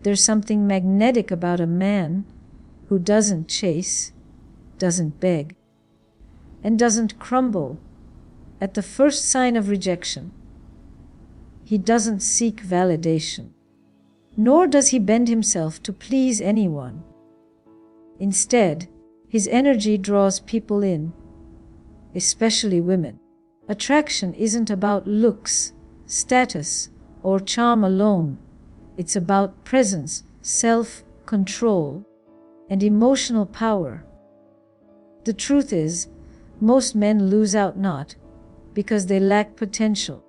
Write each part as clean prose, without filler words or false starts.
There's something magnetic about a man who doesn't chase, doesn't beg, and doesn't crumble at the first sign of rejection. He doesn't seek validation, nor does he bend himself to please anyone. Instead, his energy draws people in, especially women. Attraction isn't about looks, status, or charm alone. It's about presence, self-control, and emotional power. The truth is, most men lose out not because they lack potential,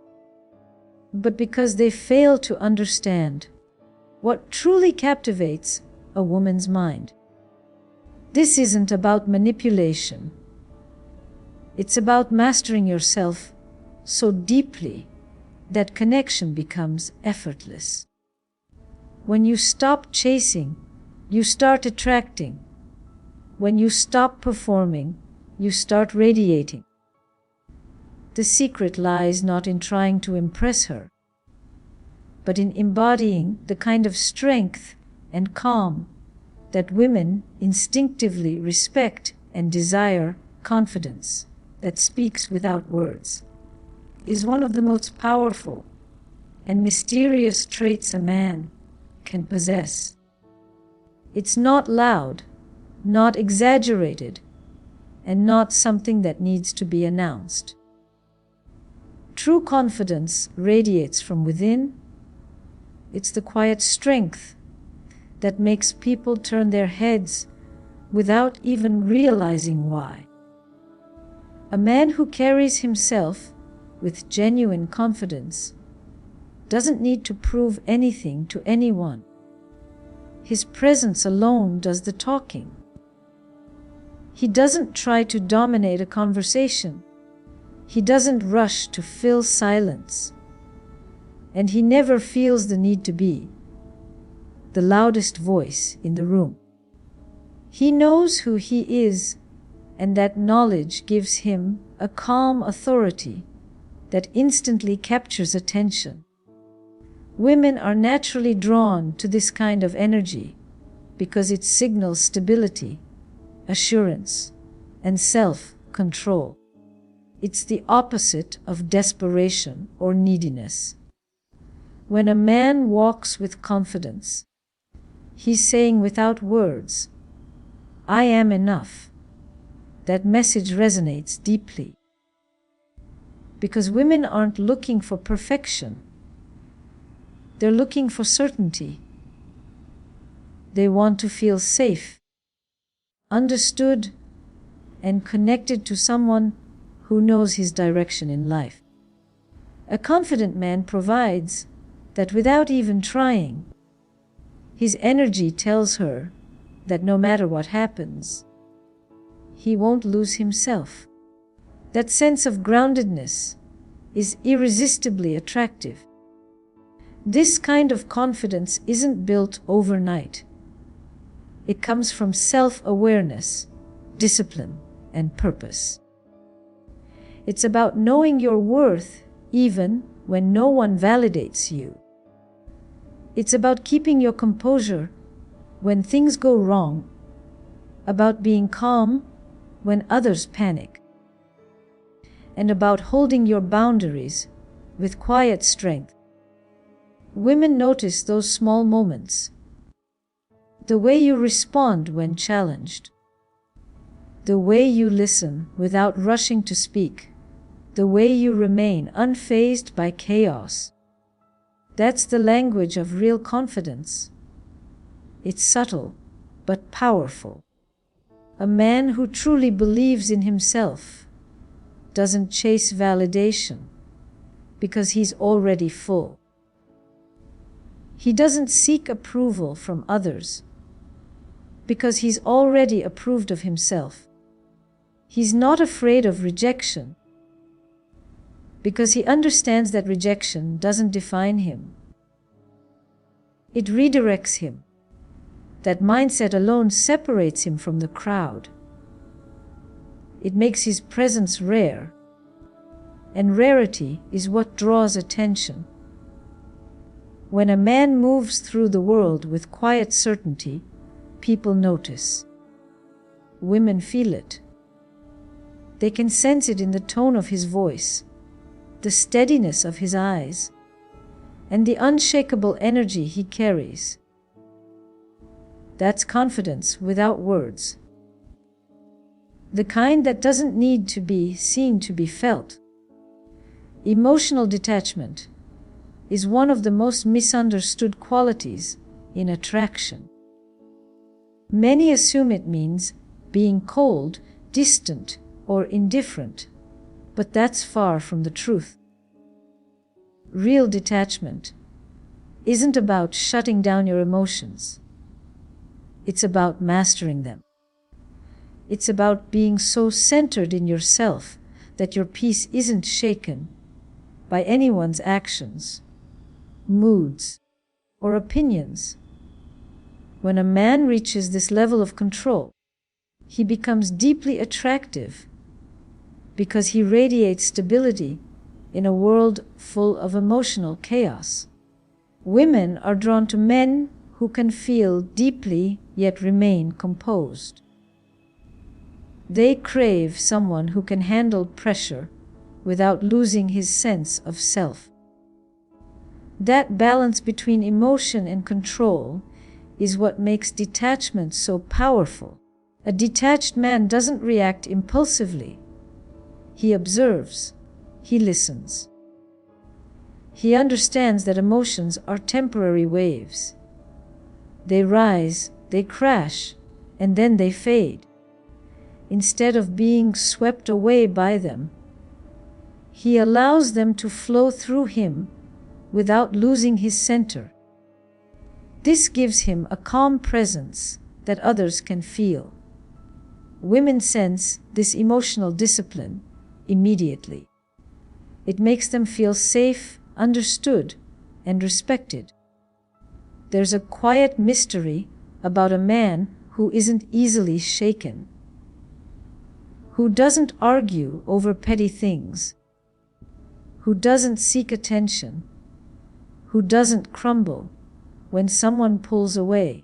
but because they fail to understand what truly captivates a woman's mind. This isn't about manipulation. It's about mastering yourself so deeply that connection becomes effortless. When you stop chasing, you start attracting. When you stop performing, you start radiating. The secret lies not in trying to impress her, but in embodying the kind of strength and calm that women instinctively respect and desire. Confidence that speaks without words is one of the most powerful and mysterious traits a man can possess. It's not loud, not exaggerated, and not something that needs to be announced. True confidence radiates from within. It's the quiet strength that makes people turn their heads without even realizing why. A man who carries himself with genuine confidence doesn't need to prove anything to anyone. His presence alone does the talking. He doesn't try to dominate a conversation. He doesn't rush to fill silence. And he never feels the need to be the loudest voice in the room. He knows who he is, and that knowledge gives him a calm authority that instantly captures attention. Women are naturally drawn to this kind of energy because it signals stability, assurance, and self-control. It's the opposite of desperation or neediness. When a man walks with confidence, he's saying without words, "I am enough." That message resonates deeply. Because women aren't looking for perfection. They're looking for certainty. They want to feel safe, understood, and connected to someone who knows his direction in life. A confident man provides that without even trying. His energy tells her that no matter what happens, he won't lose himself. That sense of groundedness is irresistibly attractive. This kind of confidence isn't built overnight. It comes from self-awareness, discipline, and purpose. It's about knowing your worth even when no one validates you. It's about keeping your composure when things go wrong, about being calm when others panic, and about holding your boundaries with quiet strength. Women notice those small moments. The way you respond when challenged. The way you listen without rushing to speak. The way you remain unfazed by chaos. That's the language of real confidence. It's subtle, but powerful. A man who truly believes in himself doesn't chase validation because he's already full. He doesn't seek approval from others because he's already approved of himself. He's not afraid of rejection because he understands that rejection doesn't define him. It redirects him. That mindset alone separates him from the crowd. It makes his presence rare, and rarity is what draws attention. When a man moves through the world with quiet certainty, people notice. Women feel it. They can sense it in the tone of his voice, the steadiness of his eyes, and the unshakable energy he carries. That's confidence without words. The kind that doesn't need to be seen to be felt. Emotional detachment is one of the most misunderstood qualities in attraction. Many assume it means being cold, distant, or indifferent, but that's far from the truth. Real detachment isn't about shutting down your emotions. It's about mastering them. It's about being so centered in yourself that your peace isn't shaken by anyone's actions, moods, or opinions. When a man reaches this level of control, he becomes deeply attractive because he radiates stability in a world full of emotional chaos. Women are drawn to men who can feel deeply yet remain composed. They crave someone who can handle pressure without losing his sense of self. That balance between emotion and control is what makes detachment so powerful. A detached man doesn't react impulsively. He observes. He listens. He understands that emotions are temporary waves. They rise, they crash, and then they fade. Instead of being swept away by them, he allows them to flow through him without losing his center. This gives him a calm presence that others can feel. Women sense this emotional discipline immediately. It makes them feel safe, understood, and respected. There's a quiet mystery about a man who isn't easily shaken, who doesn't argue over petty things, who doesn't seek attention, who doesn't crumble when someone pulls away.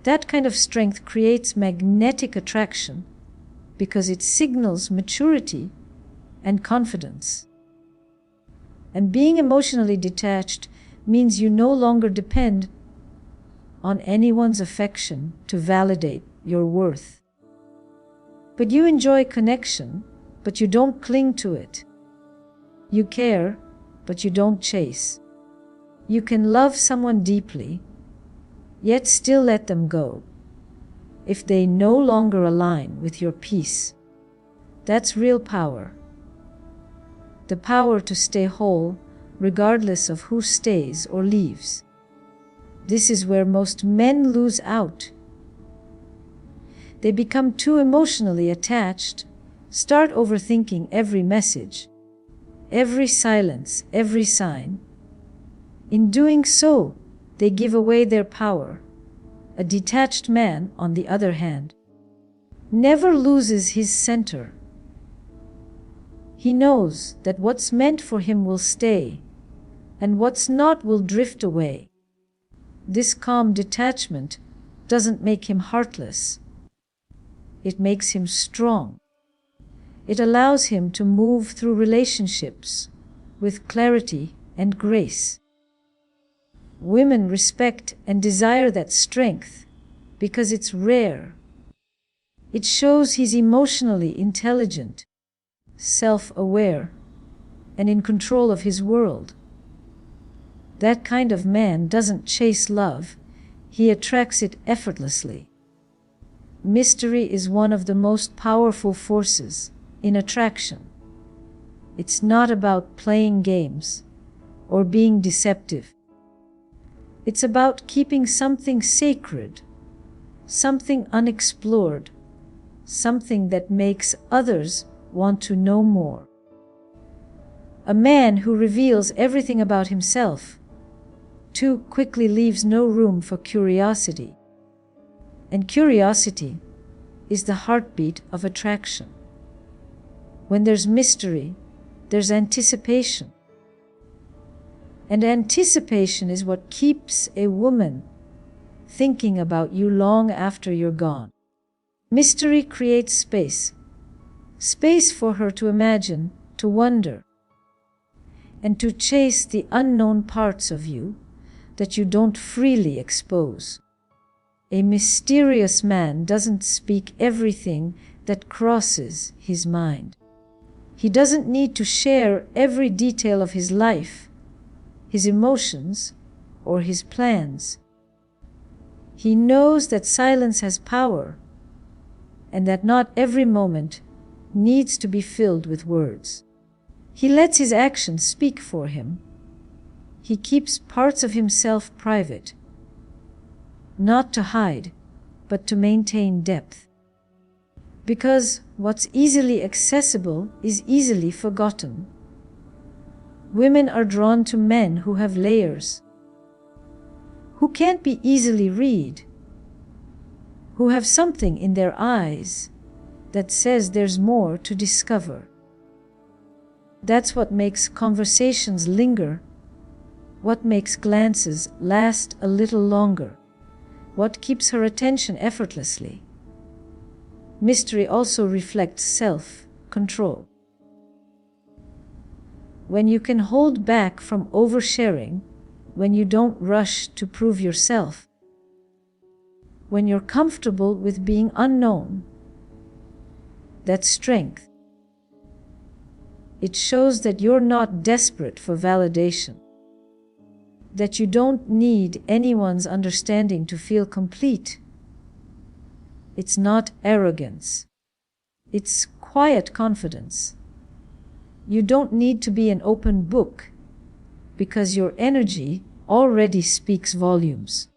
That kind of strength creates magnetic attraction because it signals maturity and confidence. And being emotionally detached means you no longer depend on anyone's affection to validate your worth. But you enjoy connection, but you don't cling to it. You care, but you don't chase. You can love someone deeply, yet still let them go if they no longer align with your peace. That's real power. The power to stay whole regardless of who stays or leaves. This is where most men lose out. They become too emotionally attached, start overthinking every message, every silence, every sign. In doing so, they give away their power. A detached man, on the other hand, never loses his center. He knows that what's meant for him will stay, and what's not will drift away. This calm detachment doesn't make him heartless. It makes him strong. It allows him to move through relationships with clarity and grace. Women respect and desire that strength because it's rare. It shows he's emotionally intelligent, self-aware, and in control of his world. That kind of man doesn't chase love, he attracts it effortlessly. Mystery is one of the most powerful forces in attraction. It's not about playing games or being deceptive. It's about keeping something sacred, something unexplored, something that makes others want to know more. A man who reveals everything about himself too quickly leaves no room for curiosity. And curiosity is the heartbeat of attraction. When there's mystery, there's anticipation. And anticipation is what keeps a woman thinking about you long after you're gone. Mystery creates space. Space for her to imagine, to wonder, and to chase the unknown parts of you that you don't freely expose. A mysterious man doesn't speak everything that crosses his mind. He doesn't need to share every detail of his life, his emotions, or his plans. He knows that silence has power, and that not every moment needs to be filled with words. He lets his actions speak for him. He keeps parts of himself private, not to hide, but to maintain depth. Because what's easily accessible is easily forgotten. Women are drawn to men who have layers, who can't be easily read, who have something in their eyes that says there's more to discover. That's what makes conversations linger, what makes glances last a little longer, what keeps her attention effortlessly. Mystery also reflects self-control. When you can hold back from oversharing, when you don't rush to prove yourself, when you're comfortable with being unknown, that's strength. It shows that you're not desperate for validation, that you don't need anyone's understanding to feel complete. It's not arrogance. It's quiet confidence. You don't need to be an open book because your energy already speaks volumes.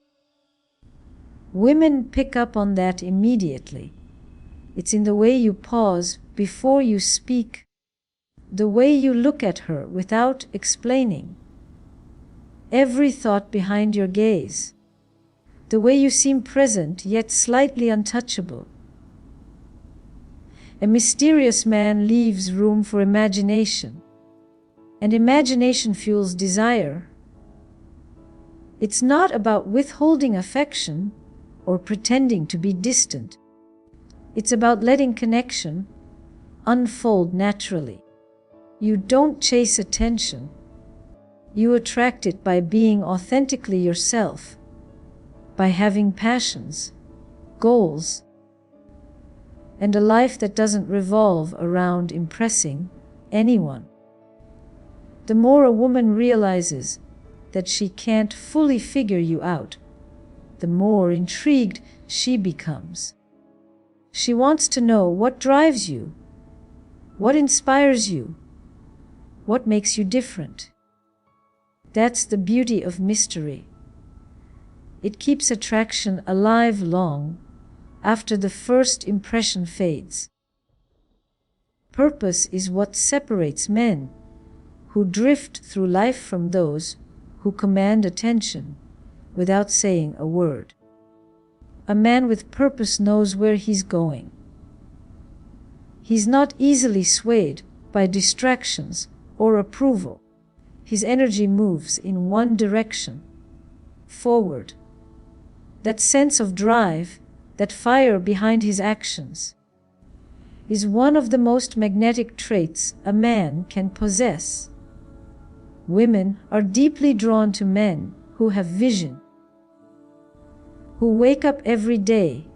Women pick up on that immediately. It's in the way you pause before you speak, the way you look at her without explaining, every thought behind your gaze, the way you seem present yet slightly untouchable. A mysterious man leaves room for imagination, and imagination fuels desire. It's not about withholding affection or pretending to be distant. It's about letting connection unfold naturally. You don't chase attention. You attract it by being authentically yourself, by having passions, goals, and a life that doesn't revolve around impressing anyone. The more a woman realizes that she can't fully figure you out, the more intrigued she becomes. She wants to know what drives you, what inspires you, what makes you different. That's the beauty of mystery. It keeps attraction alive long after the first impression fades. Purpose is what separates men who drift through life from those who command attention without saying a word. A man with purpose knows where he's going. He's not easily swayed by distractions or approval. His energy moves in one direction, forward. That sense of drive, that fire behind his actions, is one of the most magnetic traits a man can possess. Women are deeply drawn to men who have vision, who wake up every day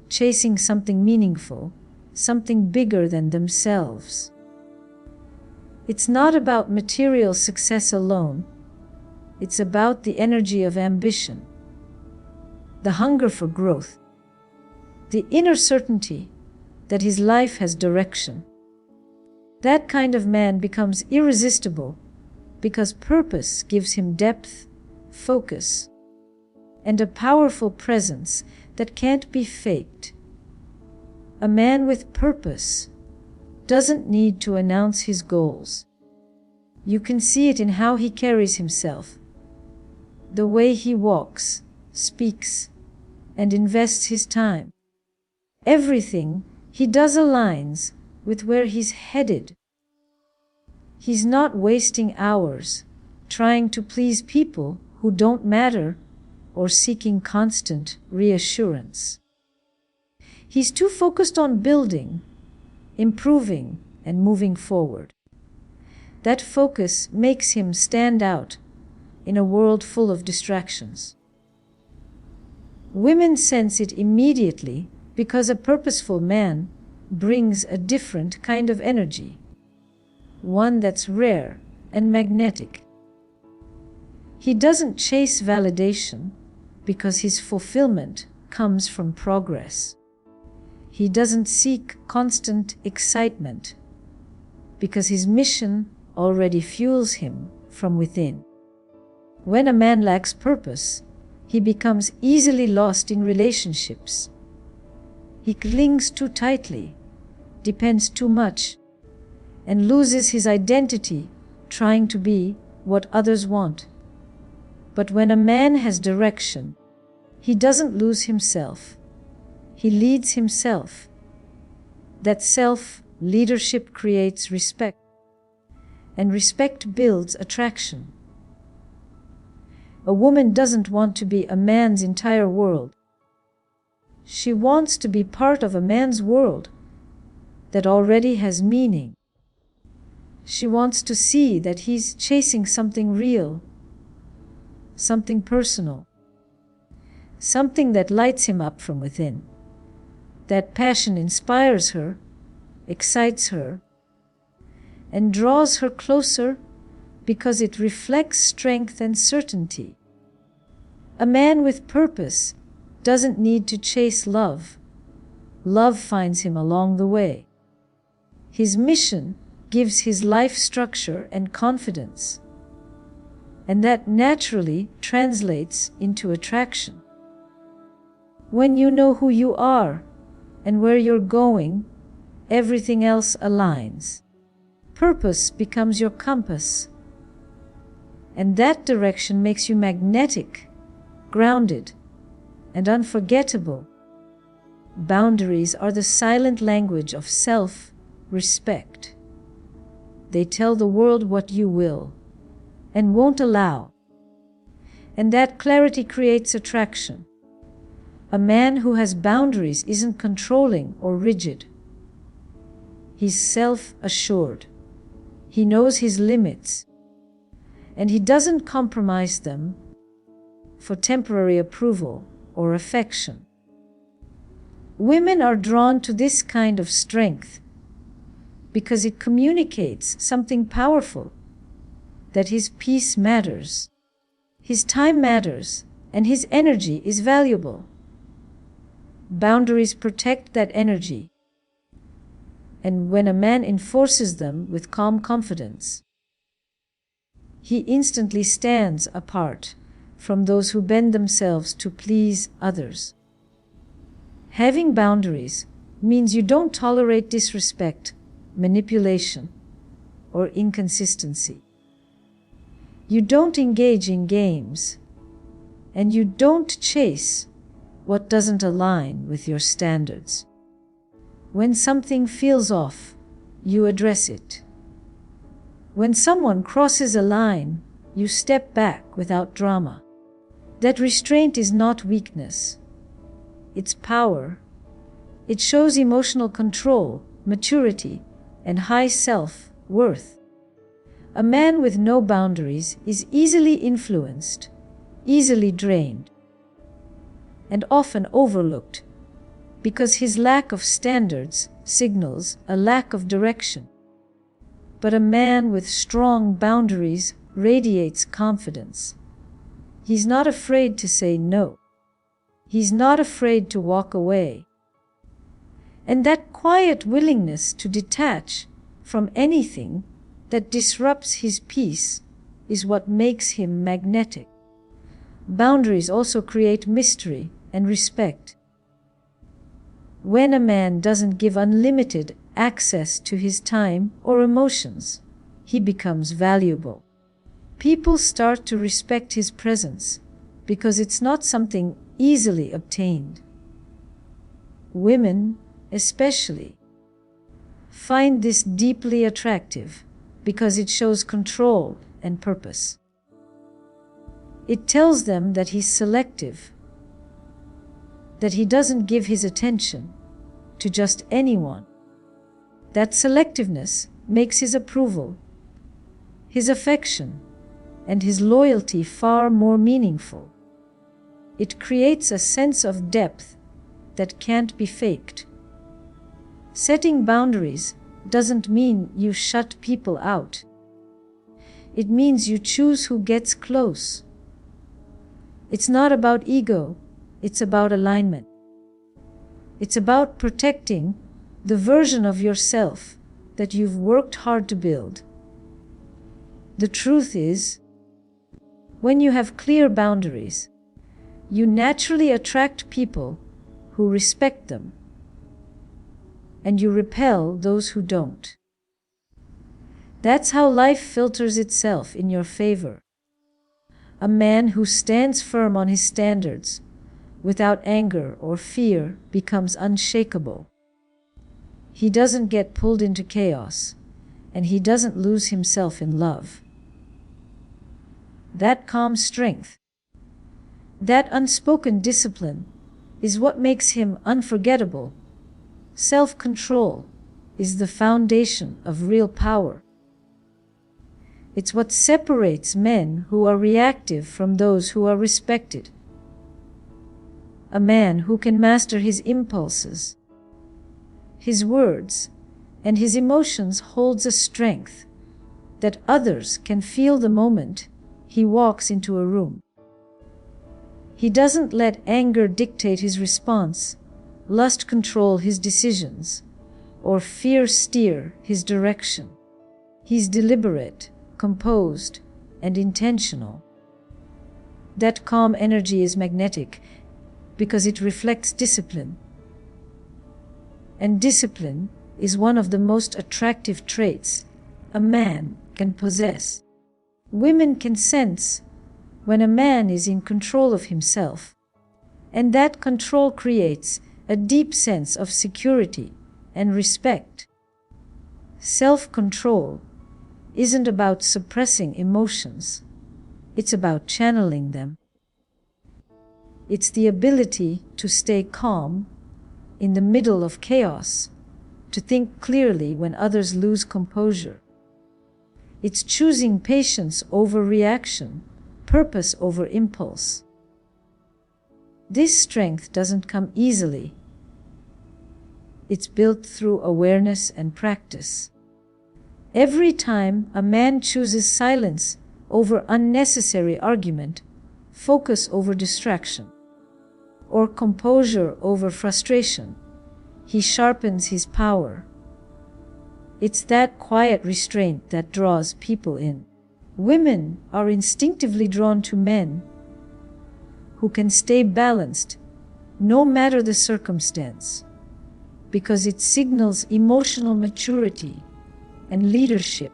chasing something meaningful, something bigger than themselves. It's not about material success alone. It's about the energy of ambition, the hunger for growth, the inner certainty that his life has direction. That kind of man becomes irresistible because purpose gives him depth, focus, and a powerful presence that can't be faked. A man with purpose doesn't need to announce his goals. You can see it in how he carries himself, the way he walks, speaks, and invests his time. Everything he does aligns with where he's headed. He's not wasting hours trying to please people who don't matter or seeking constant reassurance. He's too focused on building, improving, and moving forward. That focus makes him stand out in a world full of distractions. Women sense it immediately because a purposeful man brings a different kind of energy, one that's rare and magnetic. He doesn't chase validation because his fulfillment comes from progress. He doesn't seek constant excitement because his mission already fuels him from within. When a man lacks purpose, he becomes easily lost in relationships. He clings too tightly, depends too much, and loses his identity trying to be what others want. But when a man has direction, he doesn't lose himself. He leads himself. That self-leadership creates respect, and respect builds attraction. A woman doesn't want to be a man's entire world. She wants to be part of a man's world that already has meaning. She wants to see that he's chasing something real, something personal, something that lights him up from within. That passion inspires her, excites her, and draws her closer because it reflects strength and certainty. A man with purpose doesn't need to chase love. Love finds him along the way. His mission gives his life structure and confidence, and that naturally translates into attraction. When you know who you are and where you're going, everything else aligns. Purpose becomes your compass, and that direction makes you magnetic, grounded, and unforgettable. Boundaries are the silent language of self-respect. They tell the world what you will and won't allow, and that clarity creates attraction. A man who has boundaries isn't controlling or rigid. He's self-assured. He knows his limits, and he doesn't compromise them for temporary approval or affection. Women are drawn to this kind of strength because it communicates something powerful, that his peace matters, his time matters, and his energy is valuable. Boundaries protect that energy, and when a man enforces them with calm confidence, he instantly stands apart from those who bend themselves to please others. Having boundaries means you don't tolerate disrespect, manipulation, or inconsistency. You don't engage in games, and you don't chase what doesn't align with your standards. When something feels off, you address it. When someone crosses a line, you step back without drama. That restraint is not weakness. It's power. It shows emotional control, maturity, and high self-worth. A man with no boundaries is easily influenced, easily drained, and often overlooked because his lack of standards signals a lack of direction. But a man with strong boundaries radiates confidence. He's not afraid to say no. He's not afraid to walk away. And that quiet willingness to detach from anything that disrupts his peace is what makes him magnetic. Boundaries also create mystery and respect. When a man doesn't give unlimited access to his time or emotions, he becomes valuable. People start to respect his presence because it's not something easily obtained. Women, especially, find this deeply attractive because it shows control and purpose. It tells them that he's selective, that he doesn't give his attention to just anyone. That selectiveness makes his approval, his affection, and his loyalty far more meaningful. It creates a sense of depth that can't be faked. Setting boundaries doesn't mean you shut people out. It means you choose who gets close. It's not about ego, it's about alignment. It's about protecting the version of yourself that you've worked hard to build. The truth is, when you have clear boundaries, you naturally attract people who respect them, and you repel those who don't. That's how life filters itself in your favor. A man who stands firm on his standards, without anger or fear, becomes unshakable. He doesn't get pulled into chaos, and he doesn't lose himself in love. That calm strength, that unspoken discipline, is what makes him unforgettable. Self-control is the foundation of real power. It's what separates men who are reactive from those who are respected. A man who can master his impulses, his words, and his emotions holds a strength that others can feel the moment he walks into a room. He doesn't let anger dictate his response, lust control his decisions, or fear steer his direction. He's deliberate, composed, and intentional. That calm energy is magnetic because it reflects discipline. And discipline is one of the most attractive traits a man can possess. Women can sense when a man is in control of himself, and that control creates a deep sense of security and respect. Self-control isn't about suppressing emotions, it's about channeling them. It's the ability to stay calm in the middle of chaos, to think clearly when others lose composure. It's choosing patience over reaction, purpose over impulse. This strength doesn't come easily. It's built through awareness and practice. Every time a man chooses silence over unnecessary argument, focus over distraction, or composure over frustration, he sharpens his power. It's that quiet restraint that draws people in. Women are instinctively drawn to men who can stay balanced no matter the circumstance, because it signals emotional maturity and leadership.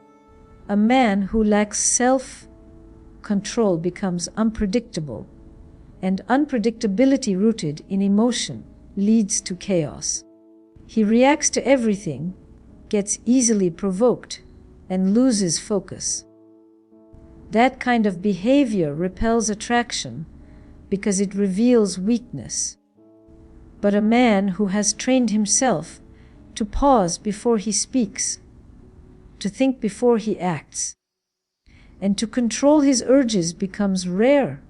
A man who lacks self-control becomes unpredictable, and unpredictability rooted in emotion leads to chaos. He reacts to everything, gets easily provoked, and loses focus. That kind of behavior repels attraction because it reveals weakness. But a man who has trained himself to pause before he speaks, to think before he acts, and to control his urges becomes rare.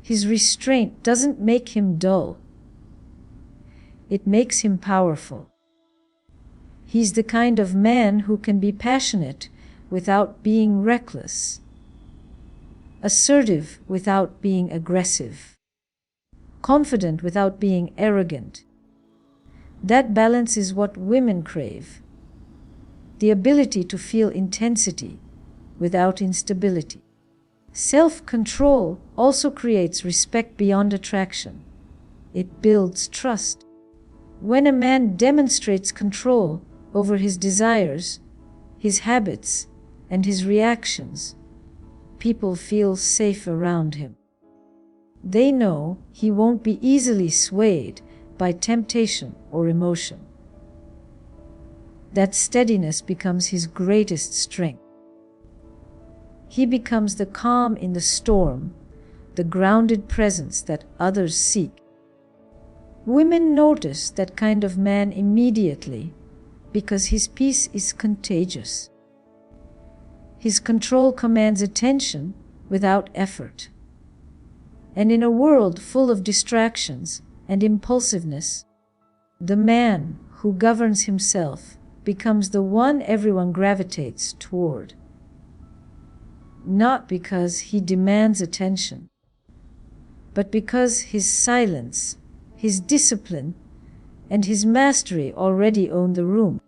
His restraint doesn't make him dull. It makes him powerful. He's the kind of man who can be passionate without being reckless, assertive without being aggressive, confident without being arrogant. That balance is what women crave. The ability to feel intensity without instability. Self-control also creates respect beyond attraction. It builds trust. When a man demonstrates control over his desires, his habits, and his reactions, people feel safe around him. They know he won't be easily swayed by temptation or emotion. That steadiness becomes his greatest strength. He becomes the calm in the storm the grounded presence that others seek. Women notice that kind of man immediately because his peace is contagious. His control commands attention without effort. And in a world full of distractions and impulsiveness, the man who governs himself becomes the one everyone gravitates toward. Not because he demands attention, but because his silence, his discipline, and his mastery already own the room.